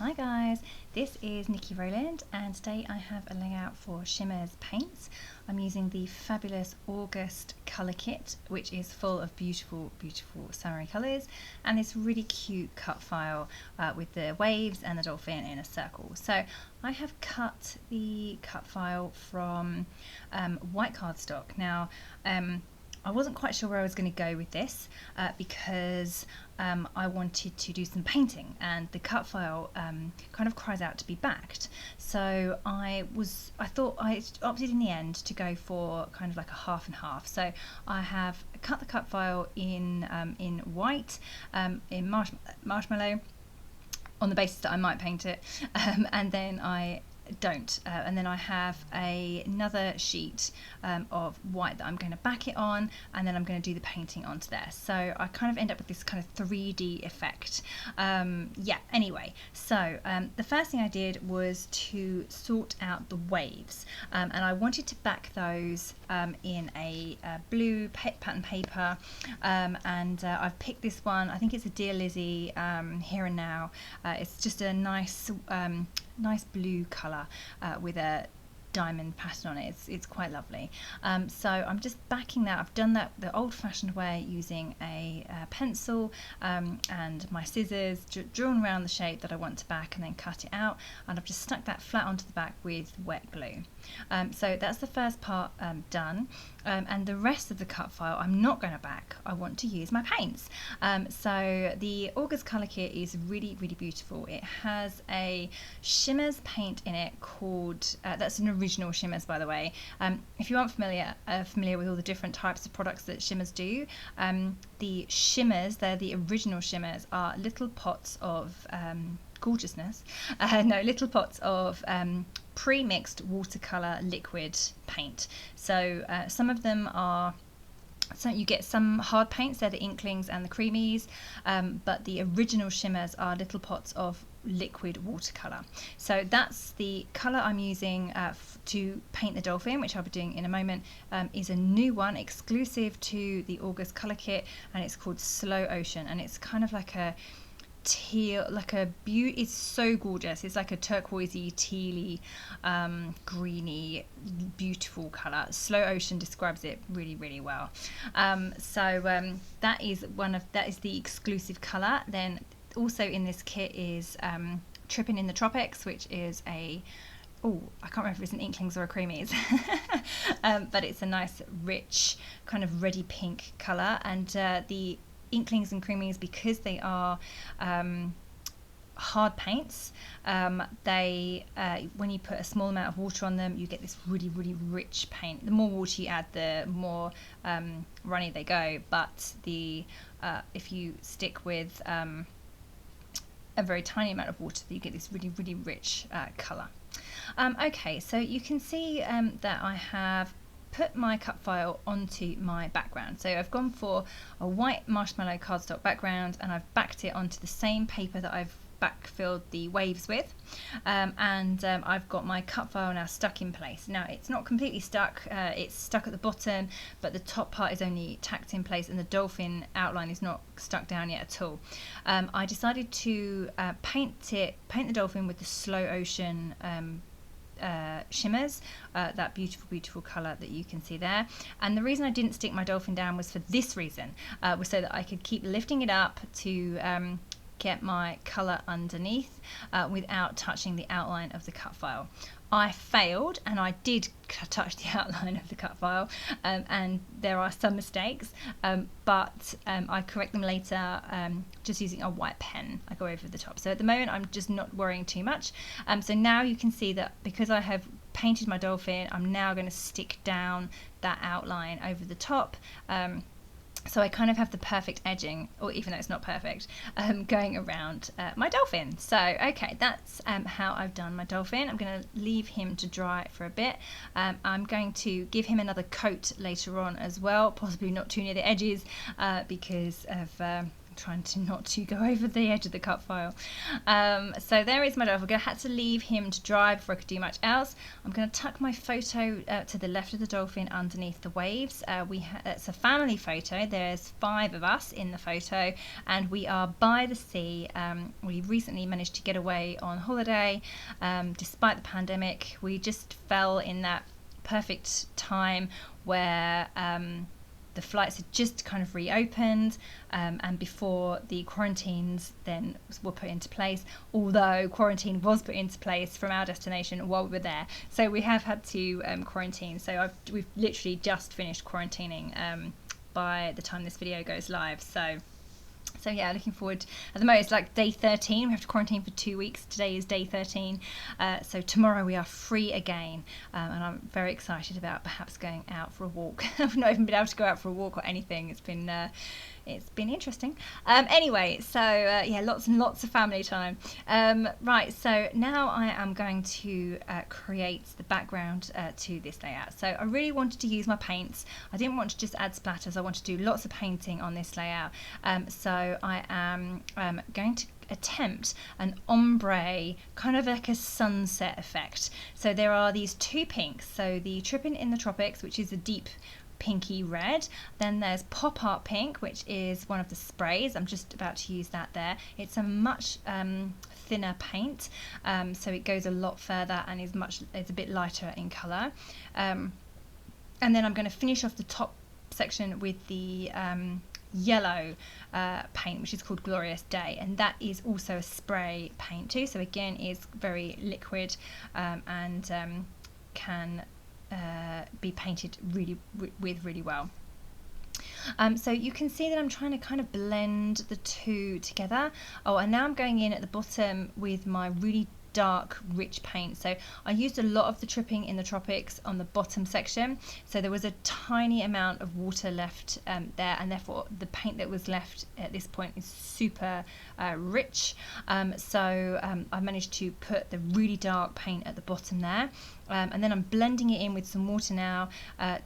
Hi guys, this is Niki Rowland and today I have a layout for Shimmerz paints. I'm using the fabulous August Color Kitz, which is full of beautiful summery colours, and this really cute cut file with the waves and the dolphin in a circle. So I have cut the cut file from white cardstock. Now I wasn't quite sure where I was going to go with this because I wanted to do some painting, and the cut file kind of cries out to be backed. So I thought I opted in the end to go for kind of like a half and half. So I have cut the cut file in white, in marshmallow, on the basis that I might paint it, and then I don't, and then I have another sheet of white that I'm going to back it on, and then I'm going to do the painting onto there. So I kind of end up with this kind of 3D effect. Yeah, anyway, so the first thing I did was to sort out the waves, and I wanted to back those in a blue pattern paper, and I've picked this one. I think it's a Dear Lizzie Here and Now. It's just a nice blue colour with a diamond pattern on it. It's quite lovely. So I'm just backing that. I've done that the old-fashioned way using a pencil and my scissors, drawn around the shape that I want to back, and then cut it out, and I've just stuck that flat onto the back with wet glue. So that's the first part done, and the rest of the cut file I'm not going to back. I want to use my paints. So the August Color Kitz is really beautiful. It has a Shimmerz paint in it called, that's an original Shimmerz, by the way. If you aren't familiar with all the different types of products that Shimmerz do, the Shimmerz, they're the original Shimmerz, are little pots of gorgeousness. No, little pots of pre-mixed watercolor liquid paint. So some of them are, so you get some hard paints, they're the Inklings and the Creameez, but the original Shimmerz are little pots of liquid watercolor. So that's the color I'm using to paint the dolphin, which I'll be doing in a moment. Is a new one exclusive to the August Color Kitz, and it's called Slow Ocean, and it's kind of like a teal, like a it's so gorgeous. It's like a turquoisey, tealy, greeny, beautiful color. Slow Ocean describes it really well. That is the exclusive color. Then also in this kit is Trippin in the Tropics, which is I can't remember if it's an Inklings or a Creameez, but it's a nice rich kind of reddy pink color, and the Inklings and Creameez, because they are hard paints, they when you put a small amount of water on them, you get this really rich paint. The more water you add, the more runny they go, but if you stick with a very tiny amount of water, you get this really rich colour. Okay, so you can see that I have put my cut file onto my background. So I've gone for a white marshmallow cardstock background, and I've backed it onto the same paper that I've backfilled the waves with, and I've got my cut file now stuck in place. Now it's not completely stuck, it's stuck at the bottom, but the top part is only tacked in place, and the dolphin outline is not stuck down yet at all. I decided to paint the dolphin with the Slow Ocean Shimmerz, that beautiful colour that you can see there. And the reason I didn't stick my dolphin down was for this reason, was so that I could keep lifting it up to get my colour underneath without touching the outline of the cut file. I failed, and I did touch the outline of the cut file, and there are some mistakes, but I correct them later just using a white pen. I go over the top. So at the moment I'm just not worrying too much. So now you can see that because I have painted my dolphin, I'm now going to stick down that outline over the top. So I kind of have the perfect edging, or even though it's not perfect, going around my dolphin. So okay, that's how I've done my dolphin. I'm going to leave him to dry for a bit. I'm going to give him another coat later on as well, possibly not too near the edges, because of trying to not to go over the edge of the cut file. So there is my dolphin. I had to leave him to dry before I could do much else. I'm going to tuck my photo to the left of the dolphin underneath the waves. It's a family photo. There's 5 of us in the photo, and we are by the sea. We recently managed to get away on holiday. Despite the pandemic, we just fell in that perfect time where the flights had just kind of reopened, and before the quarantines then were put into place, although quarantine was put into place from our destination while we were there. So we have had to quarantine. So we've literally just finished quarantining by the time this video goes live. So yeah, looking forward. At the moment, it's like day 13. We have to quarantine for 2 weeks. Today is day 13. So tomorrow we are free again. And I'm very excited about perhaps going out for a walk. I've not even been able to go out for a walk or anything. It's been interesting. Anyway, so yeah, lots and lots of family time. Right, so now I am going to create the background to this layout. So I really wanted to use my paints. I didn't want to just add splatters. I want to do lots of painting on this layout. So I am going to attempt an ombre, kind of like a sunset effect. So there are these 2 pinks. So the Trippin in the Tropics, which is a deep pinky red. Then there's Art Pink, which is one of the sprays. I'm just about to use that there. It's a much thinner paint, so it goes a lot further and it's a bit lighter in colour. And then I'm going to finish off the top section with the yellow paint, which is called Glorious Day, and that is also a spray paint too. So again, is very liquid and can be painted really well. So you can see that I'm trying to kind of blend the 2 together. Oh, and now I'm going in at the bottom with my really dark rich paint. So I used a lot of the Tripping in the Tropics on the bottom section, so there was a tiny amount of water left there, and therefore the paint that was left at this point is super rich. So I managed to put the really dark paint at the bottom there, and then I'm blending it in with some water now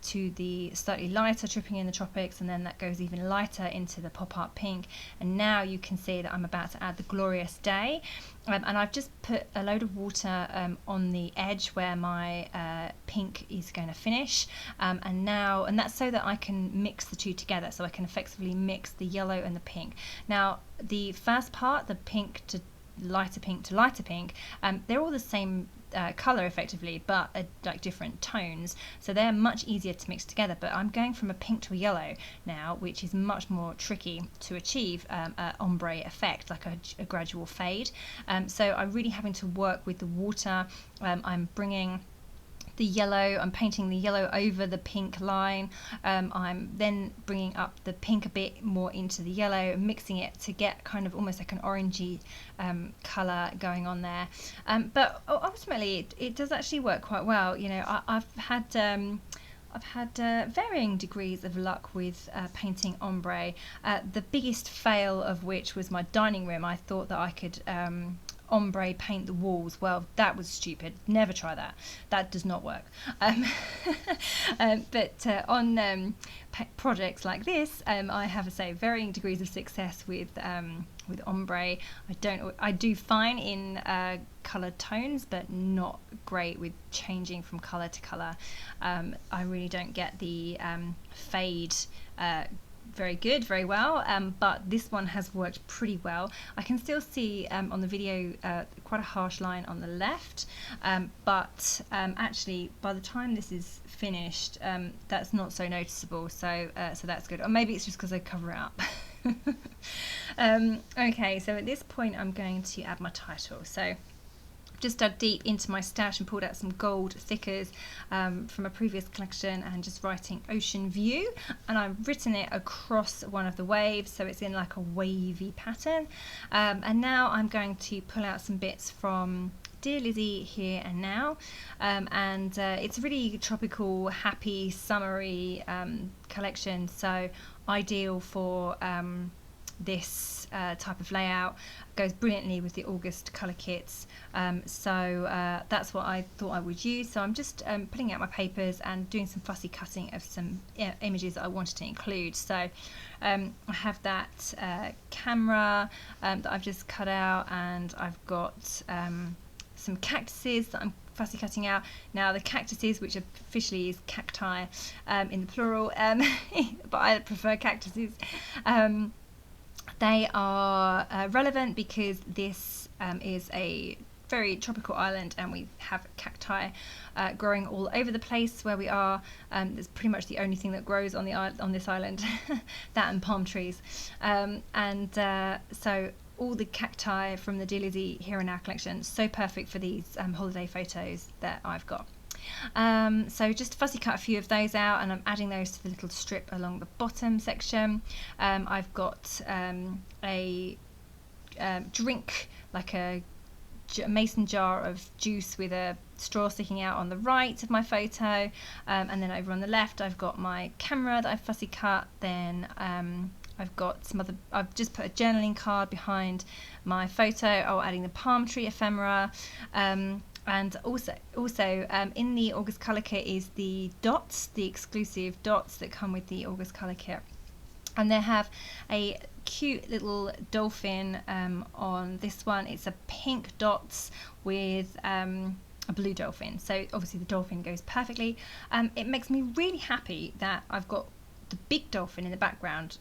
to the slightly lighter Tripping in the Tropics, and then that goes even lighter into the Art Pink, and now you can see that I'm about to add the Glorious Day. And I've just put a load of water on the edge where my pink is going to finish, and that's so that I can mix the 2 together, so I can effectively mix the yellow and the pink. Now the first part, the pink to lighter pink, they're all the same colour effectively, but like different tones, so they're much easier to mix together. But I'm going from a pink to a yellow now, which is much more tricky to achieve a ombre effect, like a gradual fade. So I'm really having to work with the water. I'm bringing the yellow, I'm painting the yellow over the pink line. I'm then bringing up the pink a bit more into the yellow, mixing it to get kind of almost like an orangey colour going on there. But ultimately it does actually work quite well. You know, I've had varying degrees of luck with painting ombre. The biggest fail of which was my dining room. I thought that I could ombre paint the walls. Well, that was stupid. Never try that. That does not work. But on projects like this, I have to say varying degrees of success with ombre. I do fine in coloured tones, but not great with changing from colour to colour. I really don't get the fade very well, but this one has worked pretty well. I can still see on the video quite a harsh line on the left, but actually by the time this is finished, that's not so noticeable, so that's good. Or maybe it's just because I cover it up. Okay, so at this point I'm going to add my title. So just dug deep into my stash and pulled out some gold thickers from a previous collection, and just writing Ocean View, and I've written it across one of the waves, so it's in like a wavy pattern. And now I'm going to pull out some bits from Dear Lizzie, Here and Now, and it's a really tropical, happy, summery collection, so ideal for this type of layout goes brilliantly with the August Color Kitz, so that's what I thought I would use. So I'm just putting out my papers and doing some fussy cutting of some images that I wanted to include. So I have that camera that I've just cut out, and I've got some cactuses that I'm fussy cutting out. Now the cactuses, which officially is cacti in the plural, but I prefer cactuses, they are relevant because this is a very tropical island, and we have cacti growing all over the place where we are. That's pretty much the only thing that grows on this island, that and palm trees, so all the cacti from the Dear Lizzie here in our collection, so perfect for these holiday photos that I've got. So just fussy cut a few of those out, and I'm adding those to the little strip along the bottom section. I've got a drink, like a mason jar of juice with a straw sticking out on the right of my photo, and then over on the left I've got my camera that I've fussy cut. Then I've got some other, I've just put a journaling card behind my photo, adding the palm tree ephemera, and also in the August Color Kit is the Dotz, the exclusive Dotz that come with the August Color Kit, and they have a cute little dolphin on this one. It's a pink Dotz with a blue dolphin, so obviously the dolphin goes perfectly. It makes me really happy that I've got the big dolphin in the background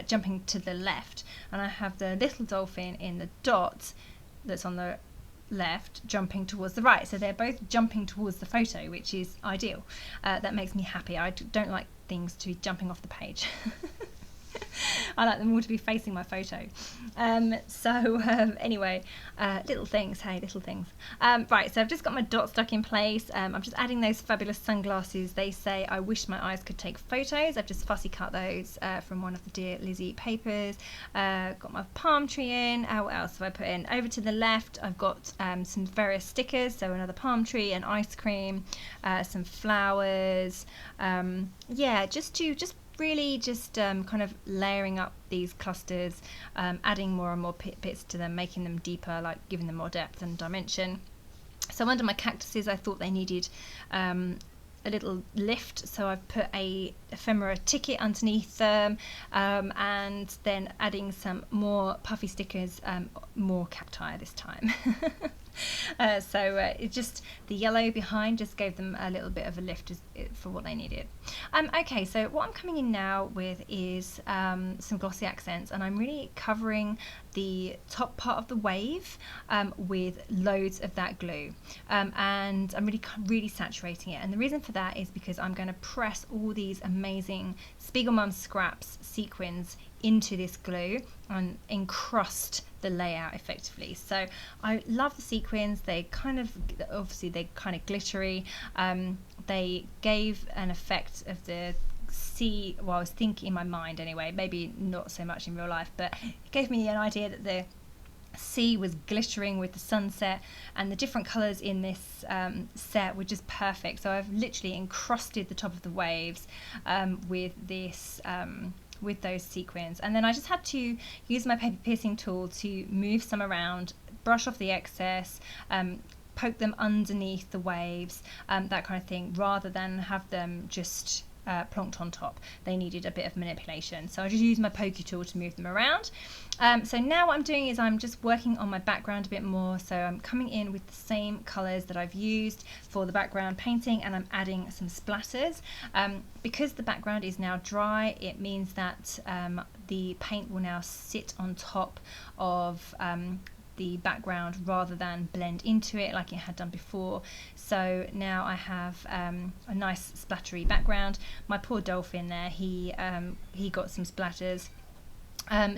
jumping to the left, and I have the little dolphin in the dot that's on the left jumping towards the right, so they're both jumping towards the photo, which is ideal. That makes me happy. I don't like things to be jumping off the page. I like them all to be facing my photo. Anyway, little things, hey, little things. Right, so I've just got my dot stuck in place. I'm just adding those fabulous sunglasses. They say I wish my eyes could take photos. I've just fussy cut those from one of the Dear Lizzie papers. Got my palm tree in. What else have I put in? Over to the left, I've got some various stickers. So another palm tree, an ice cream, some flowers. Yeah, just really kind of layering up these clusters, adding more and more bits to them, making them deeper, like giving them more depth and dimension. So under my cactuses, I thought they needed a little lift, so I've put a ephemera ticket underneath them, and then adding some more puffy stickers, more cacti this time. It just, the yellow behind just gave them a little bit of a lift for what they needed. Okay, so what I'm coming in now with is some glossy accents, and I'm really covering the top part of the wave with loads of that glue, and I'm really saturating it. And the reason for that is because I'm going to press all these amazing Spiegelmom Scraps sequins into this glue and encrust the layout effectively. So I love the sequins. They kind of glittery. They gave an effect of the sea, well, I was thinking in my mind anyway, maybe not so much in real life, but it gave me an idea that the sea was glittering with the sunset, and the different colours in this set were just perfect. So I've literally encrusted the top of the waves with this with those sequins, and then I just had to use my paper piercing tool to move some around, brush off the excess, poke them underneath the waves, that kind of thing, rather than have them just plonked on top. They needed a bit of manipulation, so I just used my pokey tool to move them around. So now what I'm doing is I'm just working on my background a bit more, so I'm coming in with the same colours that I've used for the background painting, and I'm adding some splatters. Because the background is now dry, it means that the paint will now sit on top of the background rather than blend into it like it had done before. So now I have a nice splattery background. My poor dolphin there, he got some splatters.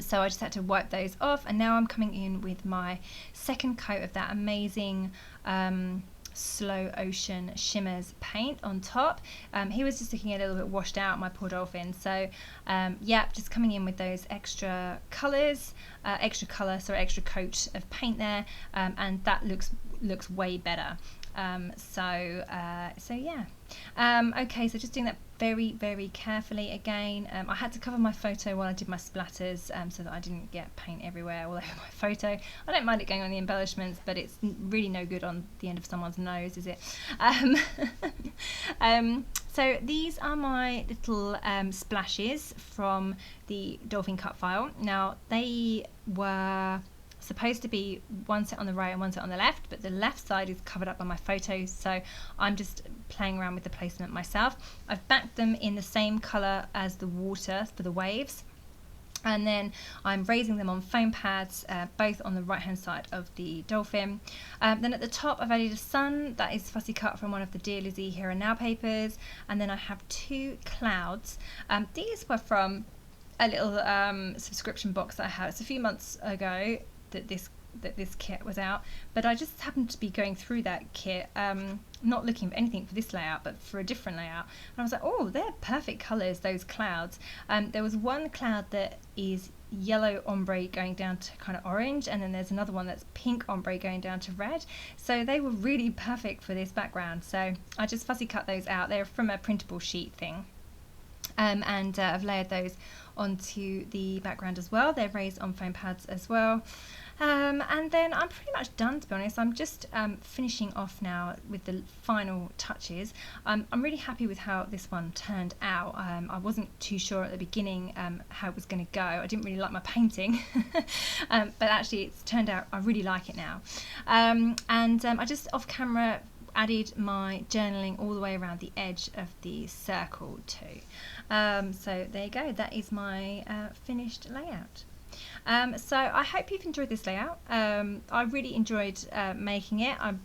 So I just had to wipe those off, and now I'm coming in with my second coat of that amazing Slow Ocean Shimmerz paint on top. He was just looking a little bit washed out, my poor dolphin. So yeah, just coming in with those extra colours, extra coat of paint there, and that looks way better. So yeah. Okay, so just doing that very, very carefully again. I had to cover my photo while I did my splatters so that I didn't get paint everywhere all over my photo. I don't mind it going on the embellishments, but it's really no good on the end of someone's nose, is it? So these are my little splashes from the dolphin cut file. Now they were supposed to be one set on the right and one set on the left, but the left side is covered up by my photos, so I'm just playing around with the placement myself. I've backed them in the same colour as the water for the waves, and then I'm raising them on foam pads, both on the right hand side of the dolphin. Then at the top I've added a sun that is fussy cut from one of the Dear Lizzie Here and Now papers, and then I have two clouds. These were from a little subscription box that I had. It's a few months ago that this kit was out, but I just happened to be going through that kit, not looking for anything for this layout but for a different layout, and I was like, oh, they're perfect colours, those clouds. There was one cloud that is yellow ombre going down to kind of orange, and then there's another one that's pink ombre going down to red, so they were really perfect for this background, so I just fussy cut those out. They're from a printable sheet thing. And I've layered those onto the background as well. They're raised on foam pads as well. And then I'm pretty much done, to be honest. I'm just finishing off now with the final touches. I'm really happy with how this one turned out. I wasn't too sure at the beginning how it was going to go. I didn't really like my painting, but actually it's turned out, I really like it now. I just off camera added my journaling all the way around the edge of the circle too. So there you go, that is my finished layout. So I hope you've enjoyed this layout. I really enjoyed making it. I'm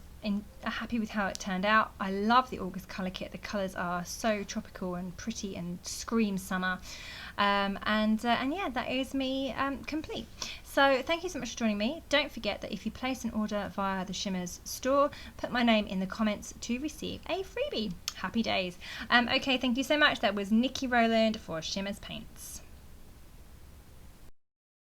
happy with how it turned out. I love the August Color Kit. The colours are so tropical and pretty and scream summer. And yeah, that is me complete. So thank you so much for joining me. Don't forget that if you place an order via the Shimmerz store, put my name in the comments to receive a freebie. Happy days. Okay, thank you so much. That was Niki Rowland for Shimmerz Paints.